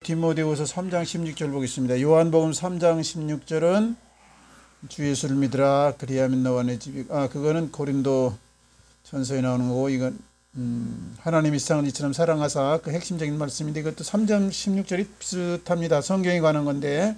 디모데후서 3장 16절 보겠습니다. 요한복음 3장 16절은 주 예수를 믿으라 그리하면 너와 내 집이 그거는 고린도 전서에 나오는 거고, 이건 하나님이 세상을 이처럼 사랑하사, 그 핵심적인 말씀인데, 이것도 3장 16절이 비슷합니다. 성경에 관한 건데,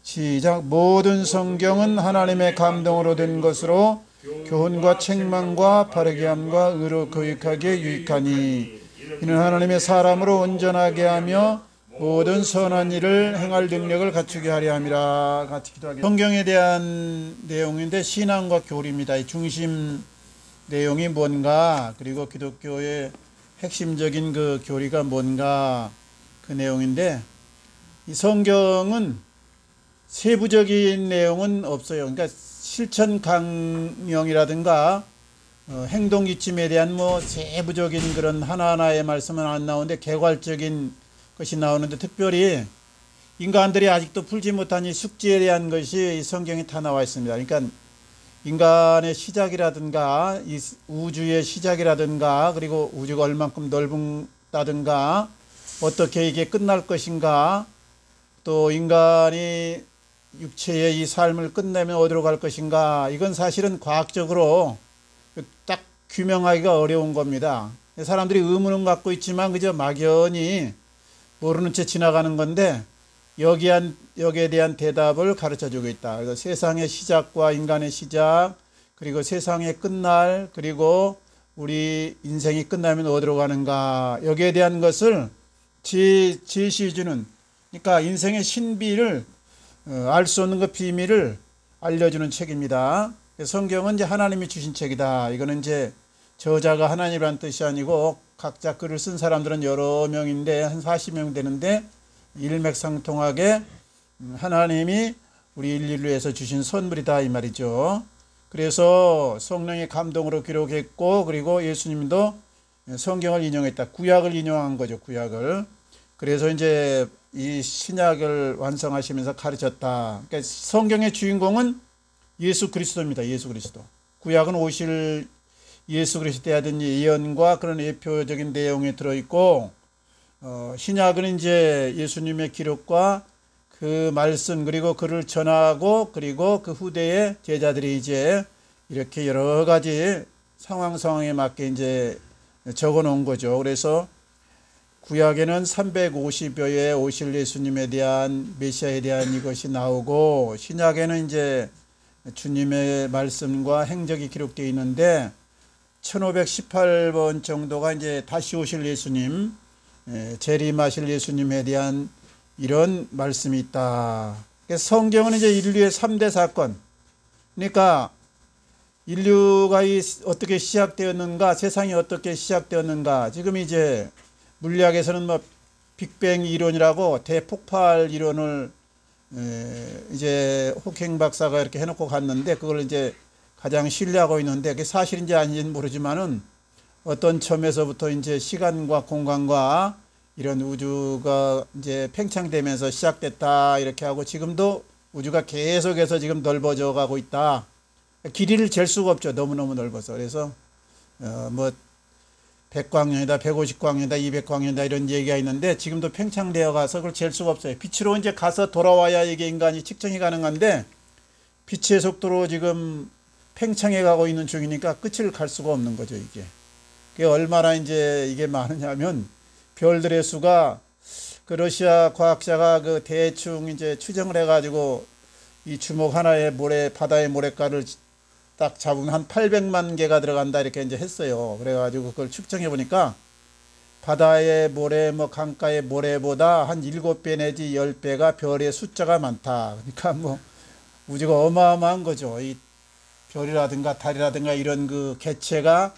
시작. 모든 성경은 하나님의 감동으로 된 것으로 교훈과 책망과 바르게 함과 의로 교육하기에 유익하니, 이는 하나님의 사람으로 온전하게 하며 모든 선한 일을 행할 능력을 갖추게 하려 함이라. 같이 기도하겠습니다. 성경에 대한 내용인데, 신앙과 교리입니다. 이 중심 내용이 뭔가, 그리고 기독교의 핵심적인 그 교리가 뭔가, 그 내용인데, 이 성경은 세부적인 내용은 없어요. 그러니까 실천 강령이라든가 행동 지침에 대한 세부적인 그런 하나하나의 말씀은 안 나오는데, 개괄적인 것이 나오는데, 특별히 인간들이 아직도 풀지 못한 이 숙제에 대한 것이 이 성경에 다 나와 있습니다. 그러니까 인간의 시작이라든가, 이 우주의 시작이라든가, 그리고 우주가 얼만큼 넓다든가, 어떻게 이게 끝날 것인가, 또 인간이 육체의 이 삶을 끝내면 어디로 갈 것인가, 이건 사실은 과학적으로 딱 규명하기가 어려운 겁니다. 사람들이 의문은 갖고 있지만 그저 막연히 모르는 채 지나가는 건데, 여기에 대한 대답을 가르쳐주고 있다. 그래서 세상의 시작과 인간의 시작, 그리고 세상의 끝날, 그리고 우리 인생이 끝나면 어디로 가는가, 여기에 대한 것을 제시해주는, 그러니까 인생의 신비를 알 수 없는 그 비밀을 알려주는 책입니다. 성경은 이제 하나님이 주신 책이다. 이거는 이제 저자가 하나님이라는 뜻이 아니고, 각자 글을 쓴 사람들은 여러 명인데 한 40명 되는데, 일맥상통하게 하나님이 우리 인류를 위해서 주신 선물이다, 이 말이죠. 그래서 성령의 감동으로 기록했고, 그리고 예수님도 성경을 인용했다. 구약을 인용한 거죠, 구약을. 그래서 이제 이 신약을 완성하시면서 가르쳤다. 그러니까 성경의 주인공은 예수 그리스도입니다. 예수 그리스도. 구약은 오실 예수 그리스도에 대한 예언과 그런 예표적인 내용이 들어있고, 신약은 이제 예수님의 기록과 그 말씀, 그리고 그를 전하고, 그리고 그 후대의 제자들이 이제 이렇게 여러 가지 상황에 맞게 이제 적어 놓은 거죠. 그래서 구약에는 350여의 오실 예수님에 대한, 메시아에 대한 이것이 나오고, 신약에는 이제 주님의 말씀과 행적이 기록되어 있는데, 1518번 정도가 이제 다시 오실 예수님, 재림하실 예수님에 대한 이런 말씀이 있다. 성경은 이제 인류의 3대 사건, 그러니까 인류가 어떻게 시작되었는가, 세상이 어떻게 시작되었는가, 지금 이제 물리학에서는 빅뱅 이론이라고 대폭발 이론을 이제 호킹 박사가 이렇게 해놓고 갔는데, 그걸 이제 가장 신뢰하고 있는데, 그게 사실인지 아닌지는 모르지만은 어떤 점에서부터 이제 시간과 공간과 이런 우주가 이제 팽창되면서 시작됐다, 이렇게 하고, 지금도 우주가 계속해서 지금 넓어져 가고 있다. 길이를 잴 수가 없죠. 너무너무 넓어서. 그래서 100광년이다, 150광년이다, 200광년이다 이런 얘기가 있는데, 지금도 팽창되어 가서 그걸 잴 수가 없어요. 빛으로 이제 가서 돌아와야 이게 인간이 측정이 가능한데, 빛의 속도로 지금 팽창해 가고 있는 중이니까 끝을 갈 수가 없는 거죠, 이게. 그게 얼마나 이제 이게 많으냐면, 별들의 수가, 그 러시아 과학자가 그 대충 이제 추정을 해가지고 이 주먹 하나의 바다의 모래가를 딱 잡으면 한 800만 개가 들어간다, 이렇게 이제 했어요. 그래가지고 그걸 측정해 보니까 바다의 모래, 강가의 모래보다 한 7배 내지 10배가 별의 숫자가 많다. 그러니까 우주가 어마어마한 거죠. 이 별이라든가 달이라든가 이런 그 개체가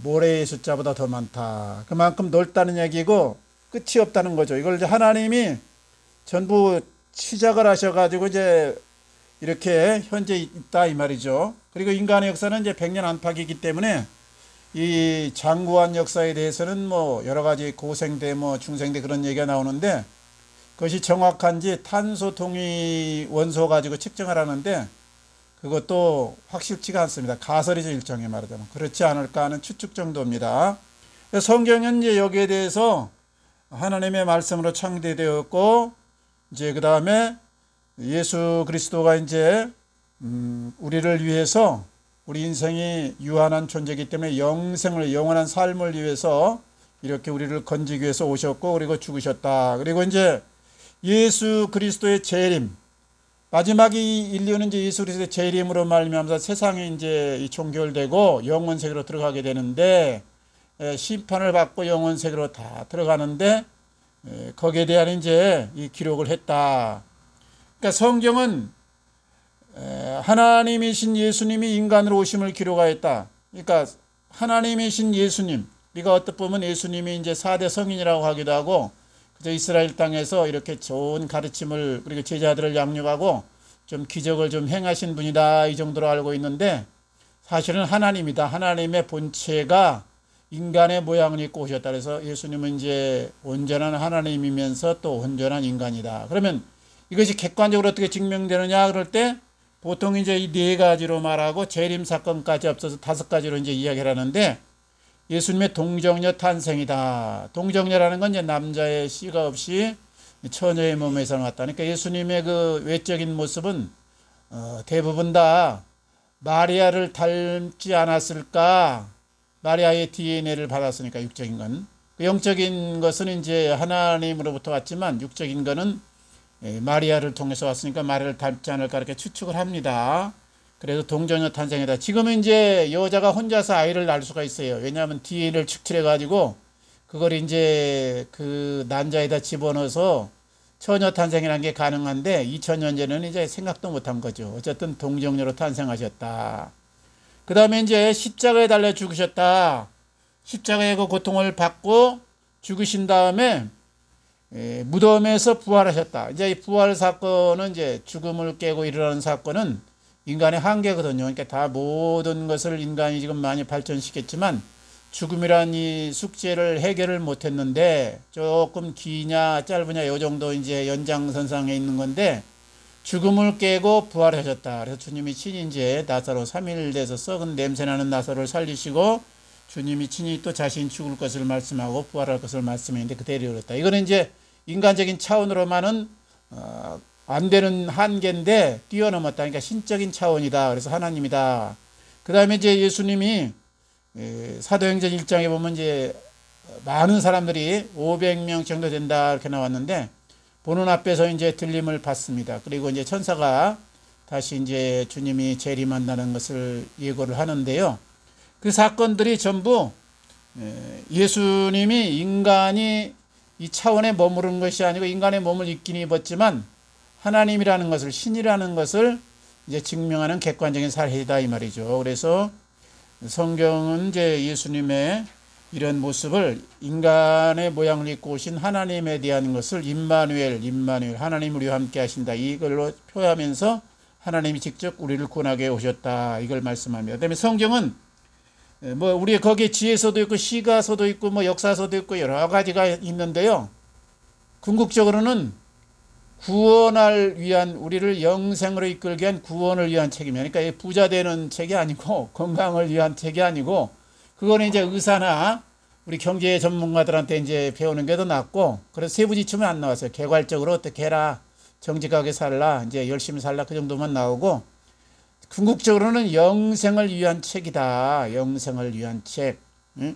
모래의 숫자보다 더 많다. 그만큼 넓다는 얘기고 끝이 없다는 거죠. 이걸 이제 하나님이 전부 시작을 하셔가지고 이제 이렇게 현재 있다, 이 말이죠. 그리고 인간의 역사는 이제 100년 안팎이기 때문에, 이 장구한 역사에 대해서는 여러 가지 고생대, 중생대 그런 얘기가 나오는데, 그것이 정확한지 탄소 동위 원소 가지고 측정하라는데, 그것도 확실치가 않습니다. 가설이죠, 일종의 말하자면. 그렇지 않을까 하는 추측 정도입니다. 성경은 이제 여기에 대해서 하나님의 말씀으로 창대되었고, 이제 그 다음에 예수 그리스도가 이제 우리를 위해서, 우리 인생이 유한한 존재이기 때문에 영원한 삶을 위해서 이렇게 우리를 건지기 위해서 오셨고, 그리고 죽으셨다. 그리고 이제 예수 그리스도의 재림, 마지막 이 인류는 이제 예수 그리스도의 재림으로 말미암아서 세상에 이제 종결되고 영원 세계로 들어가게 되는데, 심판을 받고 영원 세계로 다 들어가는데, 거기에 대한 이제 이 기록을 했다. 그러니까 성경은 하나님이신 예수님이 인간으로 오심을 기록하였다. 그러니까 하나님이신 예수님, 우리가 어떻게 보면 예수님이 이제 4대 성인이라고 하기도 하고, 그저 이스라엘 땅에서 이렇게 좋은 가르침을, 그리고 제자들을 양육하고 좀 기적을 좀 행하신 분이다, 이 정도로 알고 있는데, 사실은 하나님이다. 하나님의 본체가 인간의 모양을 입고 오셨다. 그래서 예수님은 이제 온전한 하나님이면서 또 온전한 인간이다. 그러면 이것이 객관적으로 어떻게 증명되느냐 그럴 때, 보통 이제 이 네 가지로 말하고 재림 사건까지 앞서서 5가지로 이제 이야기를 하는데, 예수님의 동정녀 탄생이다. 동정녀라는 건 이제 남자의 씨가 없이 처녀의 몸에서 나왔다. 그러니까 예수님의 그 외적인 모습은 대부분 다 마리아를 닮지 않았을까? 마리아의 DNA를 받았으니까, 육적인 건. 영적인 것은 이제 하나님으로부터 왔지만, 육적인 것은 마리아를 통해서 왔으니까 마리아를 닮지 않을까 이렇게 추측을 합니다. 그래서 동정녀 탄생이다. 지금은 이제 여자가 혼자서 아이를 낳을 수가 있어요. 왜냐하면 DNA를 축출해가지고 그걸 이제 그 난자에다 집어넣어서 처녀 탄생이라는 게 가능한데, 2000년 전에는 이제 생각도 못한 거죠. 어쨌든 동정녀로 탄생하셨다. 그 다음에 이제 십자가에 달려 죽으셨다. 십자가의 그 고통을 받고 죽으신 다음에 무덤에서 부활하셨다. 이제 이 부활 사건은 이제 죽음을 깨고 일어나는 사건은 인간의 한계거든요. 그러니까 다 모든 것을 인간이 지금 많이 발전시켰지만 죽음이란 이 숙제를 해결을 못했는데, 조금 기냐 짧으냐 요 정도 이제 연장선상에 있는 건데, 죽음을 깨고 부활하셨다. 그래서 주님이 친히 이제 나사로 3일 돼서 썩은 냄새나는 나사로를 살리시고, 주님이 친히 또 자신 죽을 것을 말씀하고 부활할 것을 말씀했는데 그대로 이뤘다. 이거는 이제 인간적인 차원으로만은 안 되는 한계인데 뛰어넘었다. 그러니까 신적인 차원이다. 그래서 하나님이다. 그 다음에 이제 예수님이 사도행전 1장에 보면 이제 많은 사람들이 500명 정도 된다 이렇게 나왔는데, 보는 앞에서 이제 들림을 받습니다. 그리고 이제 천사가 다시 이제 주님이 재림한다는 것을 예고를 하는데요. 그 사건들이 전부 예수님이 인간이 이 차원에 머무른 것이 아니고 인간의 몸을 입긴 입었지만 하나님이라는 것을, 신이라는 것을 이제 증명하는 객관적인 사례이다 이 말이죠. 그래서 성경은 이제 예수님의 이런 모습을, 인간의 모양을 입고 오신 하나님에 대한 것을 임마누엘, 하나님 우리와 함께 하신다, 이걸로 표현하면서 하나님이 직접 우리를 구원하게 오셨다, 이걸 말씀합니다. 그다음에 성경은 뭐 우리 거기에 지혜서도 있고 시가서도 있고 뭐 역사서도 있고 여러 가지가 있는데요. 궁극적으로는 구원을 위한, 우리를 영생으로 이끌게 한 구원을 위한 책입니다. 그러니까 부자 되는 책이 아니고 건강을 위한 책이 아니고, 그거는 이제 의사나 우리 경제 전문가들한테 이제 배우는 게 더 낫고, 그래서 세부지침은 안 나왔어요. 개괄적으로 어떻게 해라, 정직하게 살라, 이제 열심히 살라, 그 정도만 나오고, 궁극적으로는 영생을 위한 책이다. 영생을 위한 책. 응?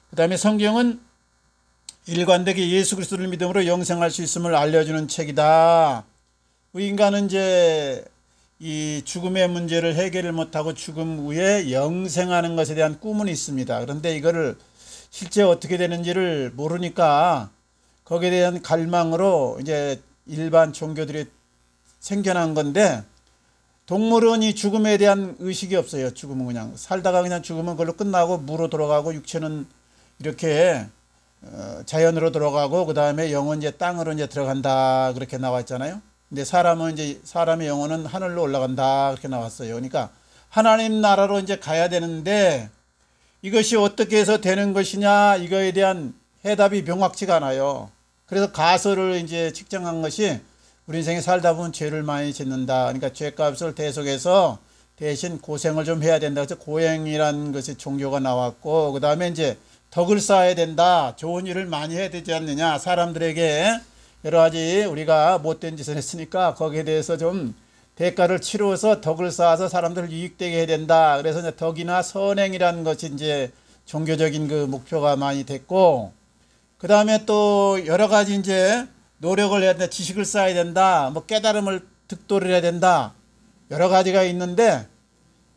그 다음에 성경은 일관되게 예수 그리스도를 믿음으로 영생할 수 있음을 알려주는 책이다. 우리 인간은 이제 이 죽음의 문제를 해결을 못하고 죽음 후에 영생하는 것에 대한 꿈은 있습니다. 그런데 이거를 실제 어떻게 되는지를 모르니까 거기에 대한 갈망으로 이제 일반 종교들이 생겨난 건데, 동물은 이 죽음에 대한 의식이 없어요. 죽음은 그냥 살다가 그냥 죽으면 그걸로 끝나고 무로 돌아가고, 육체는 이렇게 자연으로 들어가고, 그 다음에 영은 이제 땅으로 이제 들어간다, 그렇게 나왔잖아요. 근데 사람은 이제, 사람의 영혼은 하늘로 올라간다, 그렇게 나왔어요. 그러니까 하나님 나라로 이제 가야 되는데, 이것이 어떻게 해서 되는 것이냐, 이거에 대한 해답이 명확치가 않아요. 그래서 가설을 이제 측정한 것이, 우리 인생에 살다 보면 죄를 많이 짓는다. 그러니까 죄값을 대속해서 대신 고생을 좀 해야 된다. 그래서 고행이라는 것이 종교가 나왔고, 그 다음에 이제 덕을 쌓아야 된다. 좋은 일을 많이 해야 되지 않느냐. 사람들에게 여러 가지 우리가 못된 짓을 했으니까 거기에 대해서 좀 대가를 치루어서 덕을 쌓아서 사람들을 유익되게 해야 된다. 그래서 이제 덕이나 선행이라는 것이 이제 종교적인 그 목표가 많이 됐고, 그 다음에 또 여러 가지 이제 노력을 해야 된다. 지식을 쌓아야 된다. 뭐 깨달음을 득도를 해야 된다. 여러 가지가 있는데,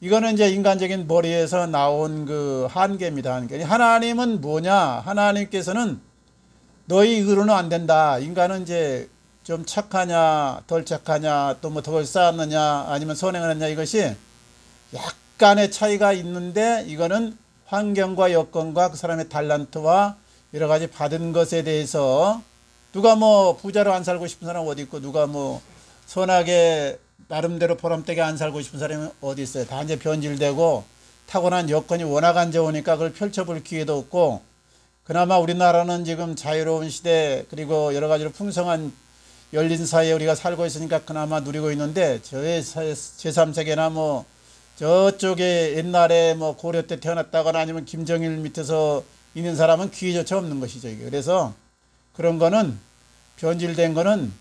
이거는 이제 인간적인 머리에서 나온 그 한계입니다. 한계. 하나님은 뭐냐? 하나님께서는 너희 의로는 안 된다. 인간은 이제 좀 착하냐, 덜 착하냐, 또 뭐 덕을 쌓았느냐, 아니면 선행을 했냐, 이것이 약간의 차이가 있는데, 이거는 환경과 여건과 그 사람의 달란트와 여러 가지 받은 것에 대해서, 누가 뭐 부자로 안 살고 싶은 사람 어디 있고, 누가 뭐 선하게 나름대로 보람되게 안 살고 싶은 사람이 어디 있어요. 다 이제 변질되고 타고난 여건이 워낙 안 좋으니까 그걸 펼쳐볼 기회도 없고, 그나마 우리나라는 지금 자유로운 시대, 그리고 여러 가지로 풍성한 열린 사회에 우리가 살고 있으니까 그나마 누리고 있는데, 저의 제3세계나 뭐 저쪽에 옛날에 뭐 고려 때 태어났다거나 아니면 김정일 밑에서 있는 사람은 기회조차 없는 것이죠. 이게. 그래서 그런 거는, 변질된 거는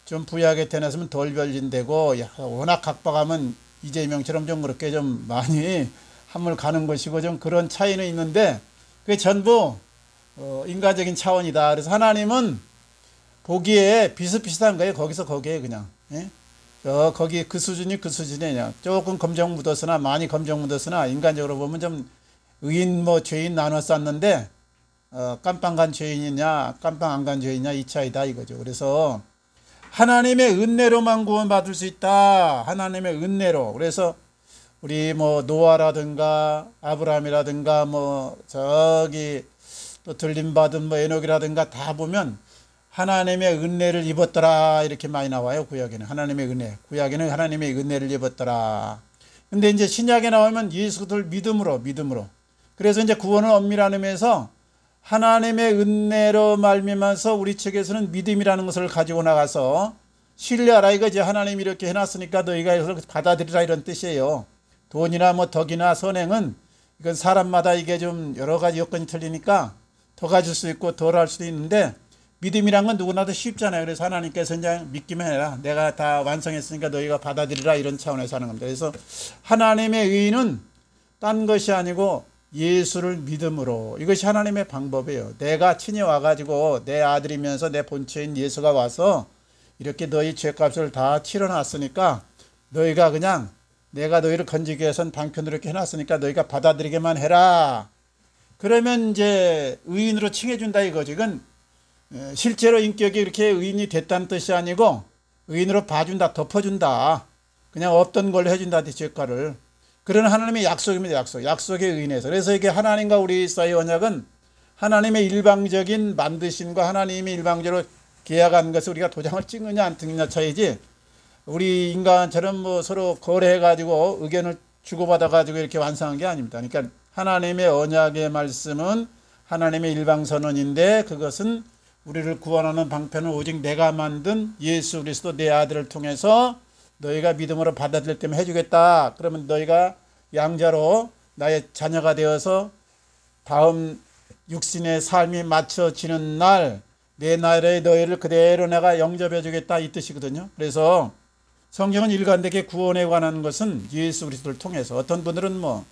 좀 부유하게 태어났으면 덜 변질되고, 워낙 각박하면 이재명처럼 좀 그렇게 좀 많이 한물 가는 것이고, 좀 그런 차이는 있는데, 그게 전부 인간적인 차원이다. 그래서 하나님은 보기에 비슷비슷한 거예요. 거기서 거기에 그냥. 예? 거기 그 수준이 그 수준이냐. 조금 검정 묻었으나, 많이 검정 묻었으나, 인간적으로 보면 좀 의인 뭐 죄인 나눠 쌌는데, 깜빵 간 죄인이냐, 깜빵 안 간 죄인이냐, 이 차이다 이거죠. 그래서 하나님의 은혜로만 구원받을 수 있다. 하나님의 은혜로. 그래서 우리 뭐 노아라든가 아브라함이라든가 뭐 저기 또 들림받은 뭐 에녹이라든가 다 보면 하나님의 은혜를 입었더라 이렇게 많이 나와요. 구약에는 하나님의 은혜, 구약에는 하나님의 은혜를 입었더라. 근데 이제 신약에 나오면 예수를 믿음으로. 그래서 이제 구원은 엄밀한 의미에서 하나님의 은혜로 말미암아서 우리 측에서는 믿음이라는 것을 가지고 나가서 신뢰하라 이거지. 하나님이 이렇게 해놨으니까 너희가 이것을 받아들이라 이런 뜻이에요. 돈이나 뭐 덕이나 선행은 이건 사람마다 이게 좀 여러 가지 여건이 틀리니까 더 가질 수 있고 덜 할 수도 있는데, 믿음이란 건 누구나도 쉽잖아요. 그래서 하나님께서 그냥 믿기만 해라. 내가 다 완성했으니까 너희가 받아들이라 이런 차원에서 하는 겁니다. 그래서 하나님의 의의는 딴 것이 아니고 예수를 믿음으로. 이것이 하나님의 방법이에요. 내가 친히 와가지고 내 아들이면서 내 본체인 예수가 와서 이렇게 너희 죄값을 다 치러놨으니까 너희가 그냥, 내가 너희를 건지기 위해서는 방편으로 이렇게 해놨으니까 너희가 받아들이게만 해라. 그러면 이제 의인으로 칭해준다 이거지. 이건 실제로 인격이 이렇게 의인이 됐다는 뜻이 아니고 의인으로 봐준다, 덮어준다. 그냥 없던 걸로 해준다, 죄가를. 그런 하나님의 약속입니다. 약속의 의인에서. 그래서 이게 하나님과 우리 사이의 언약은 하나님의 일방적인 만드심과 하나님이 일방적으로 계약한 것을 우리가 도장을 찍느냐 안 찍느냐 차이지, 우리 인간처럼 뭐 서로 거래해가지고 의견을 주고받아가지고 이렇게 완성한 게 아닙니다. 그러니까 하나님의 언약의 말씀은 하나님의 일방선언인데, 그것은 우리를 구원하는 방편은 오직 내가 만든 예수 그리스도 내 아들을 통해서 너희가 믿음으로 받아들일 때면 해주겠다. 그러면 너희가 양자로 나의 자녀가 되어서 다음 육신의 삶이 맞춰지는 날, 내 나라에 너희를 그대로 내가 영접해 주겠다 이 뜻이거든요. 그래서 성경은 일관되게 구원에 관한 것은 예수 그리스도를 통해서, 어떤 분들은 뭐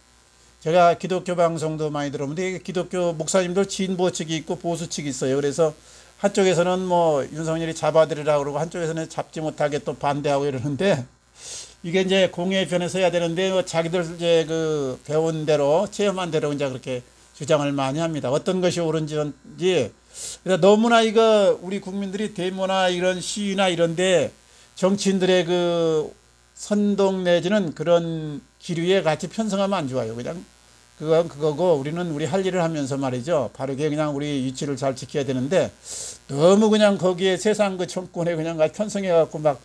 제가 기독교 방송도 많이 들어보는데 기독교 목사님들 진보 측이 있고 보수 측이 있어요. 그래서 한쪽에서는 뭐 윤석열이 잡아들이라고 그러고 한쪽에서는 잡지 못하게 또 반대하고 이러는데, 이게 이제 공의 편에 서야 되는데 뭐 자기들 이제 그 배운 대로 체험한 대로 이제 그렇게 주장을 많이 합니다. 어떤 것이 옳은지. 그래서 너무나 이거 우리 국민들이 데모나 이런 시위나 이런데 정치인들의 그 선동 내지는 그런 기류에 같이 편성하면 안 좋아요. 그냥 그건 그거고, 우리는 우리 할 일을 하면서 말이죠. 바르게 그냥 우리 위치를 잘 지켜야 되는데, 너무 그냥 거기에 세상 그 정권에 그냥 편성해갖고 막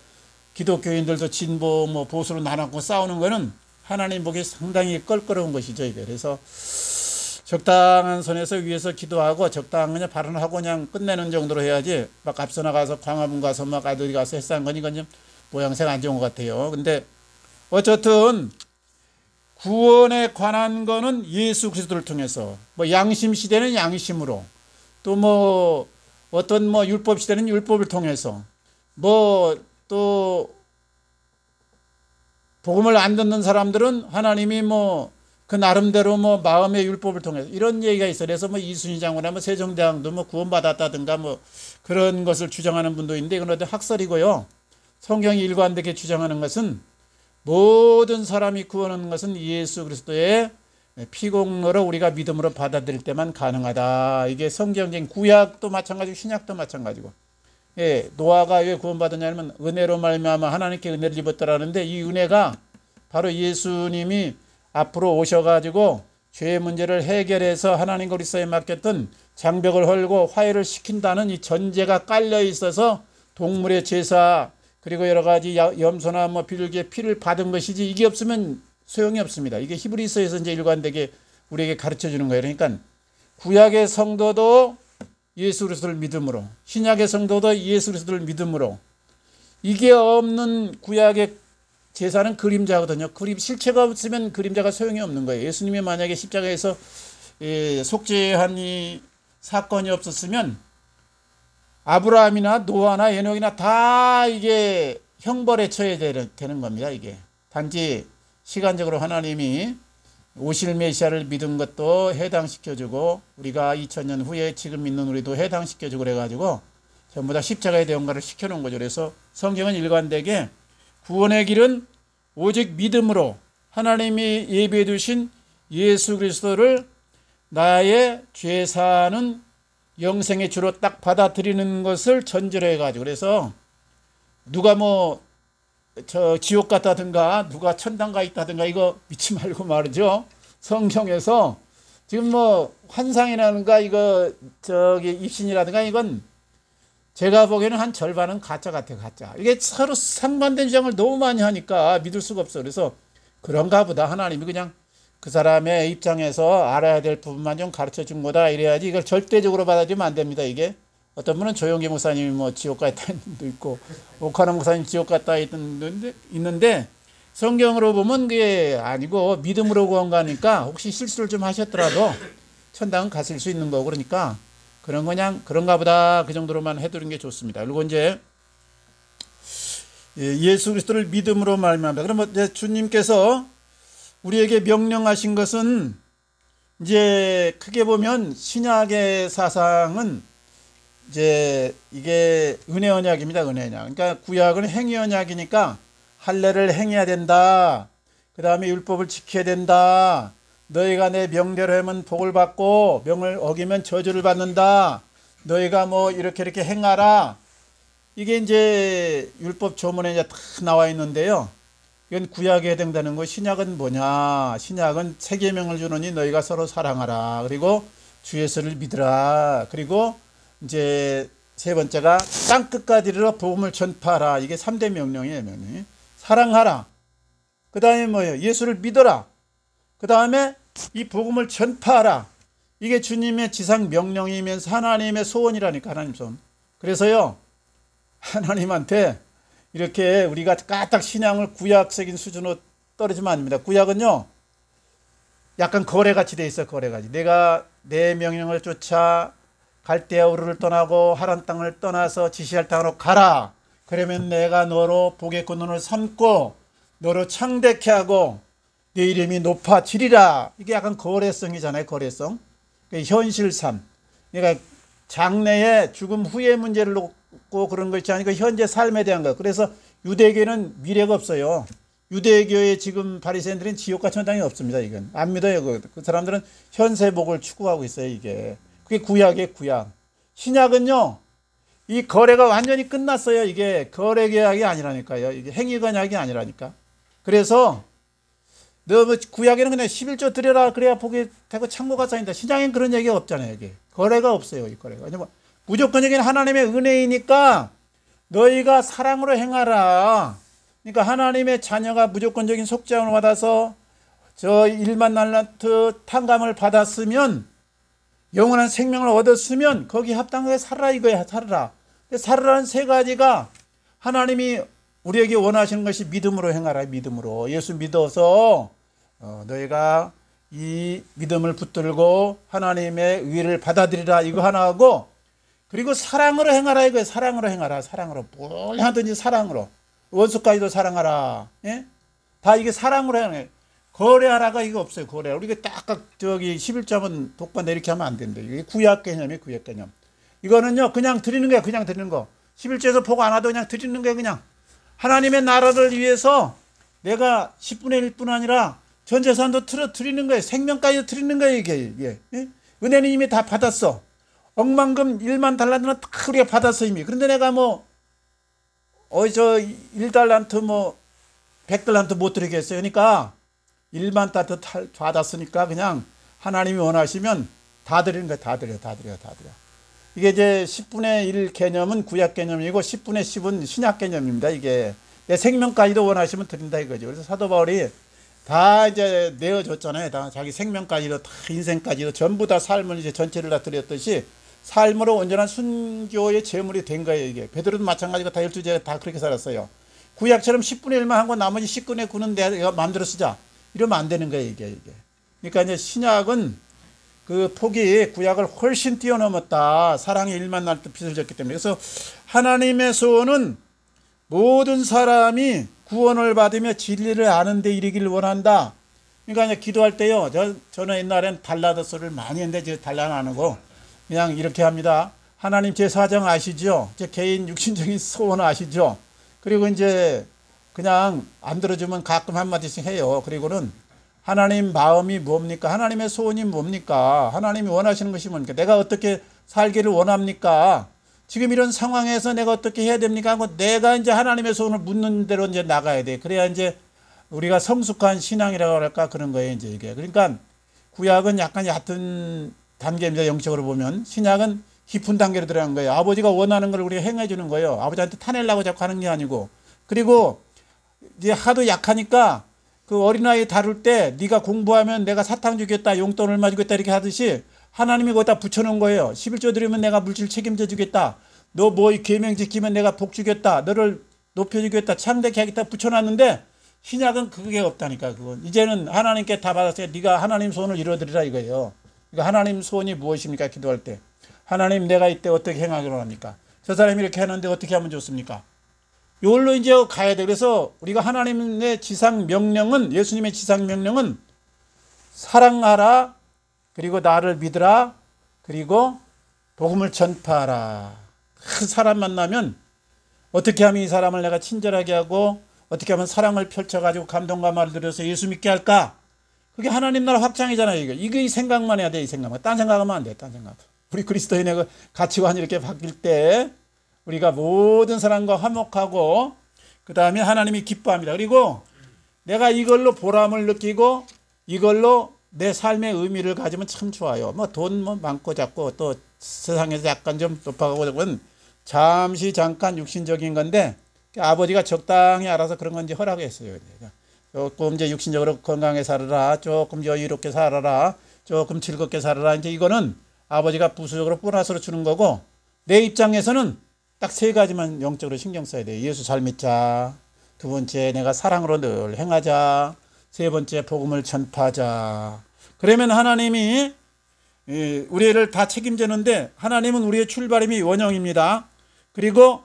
기독교인들도 진보 뭐 보수로 나눠고 싸우는 거는 하나님 보기에 상당히 껄끄러운 것이죠. 이게. 그래서 적당한 선에서 위에서 기도하고 적당한 발언하고 그냥 끝내는 정도로 해야지, 막 앞서 나가서 광화문 가서 막 아들이 가서 헬스한 건, 이건 좀 모양새가 안 좋은 것 같아요. 근데 어쨌든 구원에 관한 거는 예수 그리스도를 통해서, 뭐 양심 시대는 양심으로, 또 뭐 어떤 뭐 율법 시대는 율법을 통해서, 뭐 또 복음을 안 듣는 사람들은 하나님이 뭐 그 나름대로 뭐 마음의 율법을 통해서 이런 얘기가 있어요. 그래서 뭐 이순신 장군이나 뭐 세종대왕도 뭐 구원받았다든가 뭐 그런 것을 주장하는 분도 있는데, 이건 어떤 학설이고요. 성경이 일관되게 주장하는 것은 모든 사람이 구원하는 것은 예수 그리스도의 피공로로 우리가 믿음으로 받아들일 때만 가능하다. 이게 성경적인 구약도 마찬가지고 신약도 마찬가지고. 예, 노아가 왜 구원받았냐면 은혜로 말미암아 하나님께 은혜를 입었더라는데, 이 은혜가 바로 예수님이 앞으로 오셔가지고 죄의 문제를 해결해서 하나님과 우리 사이에 맡겼던 장벽을 헐고 화해를 시킨다는 이 전제가 깔려 있어서 동물의 제사, 그리고 여러 가지 염소나 뭐 비둘기의 피를 받은 것이지, 이게 없으면 소용이 없습니다. 이게 히브리서에서 이제 일관되게 우리에게 가르쳐 주는 거예요. 그러니까 구약의 성도도 예수 그리스도를 믿음으로, 신약의 성도도 예수 그리스도를 믿음으로, 이게 없는 구약의 제사는 그림자거든요. 실체가 없으면 그림자가 소용이 없는 거예요. 예수님이 만약에 십자가에서 속죄한 이 사건이 없었으면 아브라함이나 노아나 에녹이나 다 이게 형벌에 처해야 되는 겁니다. 이게 단지 시간적으로 하나님이 오실 메시아를 믿은 것도 해당시켜주고, 우리가 2000년 후에 지금 믿는 우리도 해당시켜주고 그래가지고 전부 다 십자가의 대응가를 시켜놓은 거죠. 그래서 성경은 일관되게 구원의 길은 오직 믿음으로 하나님이 예비해 두신 예수 그리스도를 나의 죄사는 영생의 주로 딱 받아들이는 것을 전제로 해가지고, 그래서 누가 뭐 저 지옥 갔다든가 누가 천당 가 있다든가 이거 믿지 말고 말이죠. 성경에서 지금 뭐 환상이라든가 이거 저기 입신이라든가 이건 제가 보기에는 한 절반은 가짜 같아, 가짜. 이게 서로 상반된 주장을 너무 많이 하니까 믿을 수가 없어. 그래서 그런가 보다, 하나님이 그냥 그 사람의 입장에서 알아야 될 부분만 좀 가르쳐 준 거다 이래야지, 이걸 절대적으로 받아들이면 안 됩니다. 이게 어떤 분은 조용기 목사님이 뭐 지옥 갔다 있는 분도 있고, 오카노 목사님 지옥 갔다 있는 분도 있는데, 성경으로 보면 그게 아니고 믿음으로 구원 가니까 혹시 실수를 좀 하셨더라도 천당은 갔을 수 있는 거고, 그러니까 그런 그냥 그런가 보다 그 정도로만 해두는 게 좋습니다. 그리고 이제 예수 그리스도를 믿음으로 말미암아, 그러면 이제 주님께서 우리에게 명령하신 것은 이제 크게 보면 신약의 사상은 이제 이게 은혜 언약입니다. 은혜 언약. 그러니까 구약은 행위 언약이니까 할례를 행해야 된다. 그 다음에 율법을 지켜야 된다. 너희가 내 명대로 하면 복을 받고 명을 어기면 저주를 받는다. 너희가 뭐 이렇게 행하라. 이게 이제 율법 조문에 이제 다 나와 있는데요. 이건 구약에 해당되는 거. 신약은 뭐냐? 신약은 세 계명을 주노니 너희가 서로 사랑하라. 그리고 주 예수를 믿으라. 그리고 이제 세 번째가 땅 끝까지 이르러 복음을 전파하라. 이게 3대 명령이에요. 명령이. 사랑하라. 그 다음에 뭐예요? 예수를 믿어라. 그 다음에 이 복음을 전파하라. 이게 주님의 지상 명령이면서 하나님의 소원이라니까, 하나님 소원. 그래서요, 하나님한테 이렇게 우리가 까딱 신앙을 구약적인 수준으로 떨어지면 안 됩니다. 구약은요, 약간 거래같이 돼 있어요. 거래같이. 내가 내 명령을 쫓아 갈대아 우르를 떠나고 하란 땅을 떠나서 지시할 땅으로 가라. 그러면 내가 너로 복의 근원을 삼고 너로 창대케 하고 내 이름이 높아지리라. 이게 약간 거래성이잖아요. 거래성. 현실삼. 그러니까 장래의 죽음 후의 문제를 놓고 그런 거 있지 않으니까 현재 삶에 대한 거. 그래서 유대교는 미래가 없어요. 유대교의 지금 바리새인들은 지옥과 천당이 없습니다. 이건 안 믿어요. 그 사람들은 현세복을 추구하고 있어요. 이게 그게 구약의 구약. 신약은요, 이 거래가 완전히 끝났어요. 이게 거래 계약이 아니라니까요. 이게 행위 언약이 아니라니까. 그래서 너 뭐 구약에는 그냥 11조 드려라 그래야 복이 되고 창고가 쌓인다. 신약엔 그런 얘기가 없잖아요. 이게 거래가 없어요. 이 거래가. 무조건적인 하나님의 은혜이니까 너희가 사랑으로 행하라. 그러니까 하나님의 자녀가 무조건적인 속죄함을 받아서 저 1만 달란트 탕감을 받았으면, 영원한 생명을 얻었으면 거기 합당하게 살아라 이거야. 살아라. 살아라는 세 가지가 하나님이 우리에게 원하시는 것이 믿음으로 행하라. 믿음으로. 예수 믿어서 너희가 이 믿음을 붙들고 하나님의 의를 받아들이라 이거 하나 하고, 그리고 사랑으로 행하라 이거예요. 사랑으로 행하라. 사랑으로. 뭘 하든지 사랑으로. 원수까지도 사랑하라. 예? 다 이게 사랑으로 행하라. 거래하라가 이거 없어요. 거래. 우리가 딱 저기 11점은 독반 이렇게 하면 안 된대. 이게 구약 개념이에요. 구약 개념. 이거는요 그냥 드리는 거야. 그냥 드리는 거. 11조에서 보고 안 하도 그냥 드리는 거예요. 그냥 하나님의 나라를 위해서 내가 10분의 1뿐 아니라 전 재산도 드리는 거예요. 생명까지 드리는 거예요. 이게. 예? 은혜는 이미 다 받았어. 억만금 1만 달란트는 다 우리가 받았어 이미. 그런데 내가 뭐 저 1달란트 뭐 100달란트 못 드리겠어요. 그러니까 1만 달란트 받았으니까 그냥 하나님이 원하시면 다 드리는 거예요. 다 드려. 이게 이제 10분의 1 개념은 구약 개념이고 10분의 10은 신약 개념입니다. 이게 내 생명까지도 원하시면 드린다 이거죠. 그래서 사도 바울이 다 이제 내어줬잖아요. 다 자기 생명까지도 다 인생까지도 전부 다 삶을 이제 전체를 다 드렸듯이 삶으로 온전한 순교의 제물이 된 거예요. 이게 베드로도 마찬가지고 다 12제가 다 그렇게 살았어요. 구약처럼 10분의 1만 하고 나머지 10분의 9는 내가 마음대로 쓰자 이러면 안 되는 거예요. 이게. 그러니까 이제 신약은 그 폭이 구약을 훨씬 뛰어넘었다. 사랑의 일만 날 때 빚을 졌기 때문에. 그래서 하나님의 소원은 모든 사람이 구원을 받으며 진리를 아는 데 이르기를 원한다. 그러니까 이제 기도할 때요. 저는 옛날엔 발라드 소리를 많이 했는데 지금 발라는 안 하고 그냥 이렇게 합니다. 하나님 제 사정 아시죠? 제 개인 육신적인 소원 아시죠? 그리고 이제 그냥 안 들어주면 가끔 한마디씩 해요. 그리고는 하나님 마음이 뭡니까? 하나님의 소원이 뭡니까? 하나님이 원하시는 것이 뭡니까? 내가 어떻게 살기를 원합니까? 지금 이런 상황에서 내가 어떻게 해야 됩니까? 하고 내가 이제 하나님의 소원을 묻는 대로 이제 나가야 돼. 그래야 이제 우리가 성숙한 신앙이라고 할까 그런 거예요. 이제 이게. 그러니까 구약은 약간 얕은 단계입니다. 영적으로 보면. 신약은 깊은 단계로 들어간 거예요. 아버지가 원하는 걸 우리가 행해 주는 거예요. 아버지한테 타내려고 자꾸 하는 게 아니고. 그리고 이제 하도 약하니까 그 어린아이 다룰 때 네가 공부하면 내가 사탕 주겠다, 용돈 얼마 주겠다 이렇게 하듯이 하나님이 거기다 붙여놓은 거예요. 11조 드리면 내가 물질 책임져 주겠다. 너 뭐 계명 지키면 내가 복 주겠다. 너를 높여주겠다. 창대케 하겠다 붙여놨는데 신약은 그게 없다니까. 그건 이제는 하나님께 다 받았어요. 네가 하나님 소원을 이루어드리라 이거예요. 그러니까 하나님 소원이 무엇입니까? 기도할 때 하나님 내가 이때 어떻게 행하기로 합니까? 저 사람이 이렇게 하는데 어떻게 하면 좋습니까? 이걸로 이제 가야 돼. 그래서 우리가 하나님의 지상 명령은, 예수님의 지상 명령은 사랑하라, 그리고 나를 믿으라, 그리고 복음을 전파하라. 그 사람 만나면 어떻게 하면 이 사람을 내가 친절하게 하고 어떻게 하면 사랑을 펼쳐가지고 감동과 말을 들여서 예수 믿게 할까? 그게 하나님 나라 확장이잖아요. 이거 이 생각만 해야 돼. 이 생각만. 딴 생각하면 안 돼. 딴 생각. 우리 그리스도인의 가치관이 이렇게 바뀔 때 우리가 모든 사람과 화목하고 그 다음에 하나님이 기뻐합니다. 그리고 내가 이걸로 보람을 느끼고 이걸로 내 삶의 의미를 가지면 참 좋아요. 뭐 돈 많고 작고 또 세상에서 약간 좀 높아가고 그러면 잠시 잠깐 육신적인 건데 아버지가 적당히 알아서 그런 건 이제 허락했어요. 조금 이제 육신적으로 건강하게 살아라, 조금 여유롭게 살아라, 조금 즐겁게 살아라. 이제 이거는 아버지가 부수적으로 보너스로 주는 거고 내 입장에서는 딱 세 가지만 영적으로 신경 써야 돼요. 예수 잘 믿자. 두 번째 내가 사랑으로 늘 행하자. 세 번째 복음을 전파하자. 그러면 하나님이 우리를 다 책임지는데 하나님은 우리의 출발임이 원형입니다. 그리고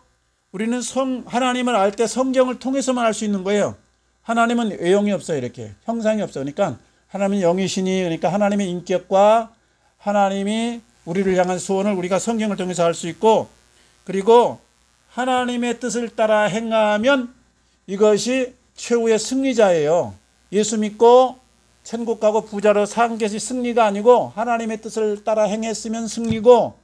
우리는 하나님을 알 때 성경을 통해서만 알 수 있는 거예요. 하나님은 외형이 없어요. 이렇게 형상이 없어요. 그러니까 하나님은 영이시니, 그러니까 하나님의 인격과 하나님이 우리를 향한 소원을 우리가 성경을 통해서 알 수 있고, 그리고 하나님의 뜻을 따라 행하면 이것이 최후의 승리자예요. 예수 믿고 천국 가고 부자로 사는 것이 승리가 아니고 하나님의 뜻을 따라 행했으면 승리고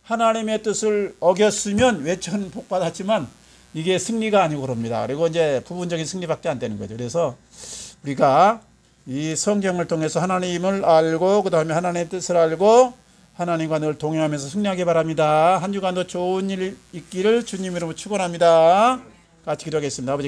하나님의 뜻을 어겼으면 외쳐는 복 받았지만 이게 승리가 아니고 그럽니다. 그리고 이제 부분적인 승리밖에 안 되는 거죠. 그래서 우리가 이 성경을 통해서 하나님을 알고 그 다음에 하나님의 뜻을 알고 하나님과 늘 동행하면서 승리하기 바랍니다. 한 주간도 좋은 일 있기를 주님 이름으로 축원합니다. 같이 기도하겠습니다. 아버지